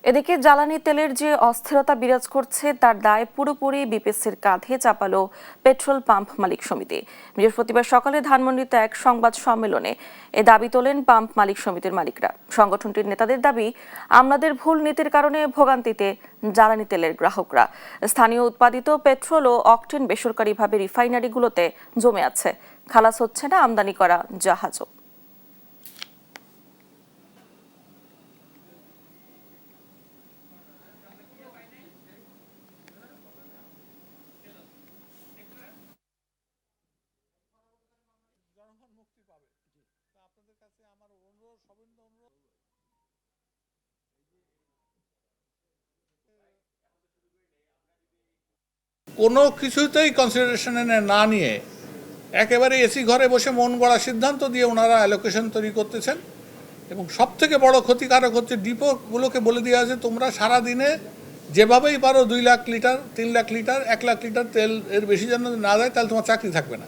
এদিকে জ্বালানি তেলের যে অস্থিরতা বিরাজ করছে তার দায় পুরোপুরি বিপিসির কাঁধে চাপালো পেট্রোল পাম্প মালিক সমিতি। বৃহস্পতিবার সকালে ধানমন্ডিতে এক সংবাদ সম্মেলনে এ দাবি তোলেন পাম্প মালিক সমিতির মালিকরা। সংগঠনটির নেতাদের দাবি, আমলাদের ভুল নীতির কারণে ভোগান্তিতে জ্বালানি তেলের গ্রাহকরা। স্থানীয় উৎপাদিত পেট্রোল ও অকটেন বেসরকারিভাবে রিফাইনারিগুলোতে জমে আছে, খালাস হচ্ছে না আমদানি করা জাহাজও। জনগণ মুক্তি পাবে। তা আপনাদের কাছে আমার অনুরোধ, সবিনয় অনুরোধ, কোনো কিছুতেই কনসিডারেশনে না নিয়ে একেবারে এসি ঘরে বসে মন গড়া সিদ্ধান্ত দিয়ে ওনারা অ্যালোকেশন তৈরি করতেছেন। এবং সব থেকে বড় ক্ষতিকারক হচ্ছে ডিপোগুলোকে বলে দেওয়া আছে, তোমরা সারাদিনে যেভাবেই পারো 2 lakh litre, 3 lakh litre, 1 lakh litre তেল এর বেশি যেন না দেয়, তাহলে তোমার চাকরি থাকবে না।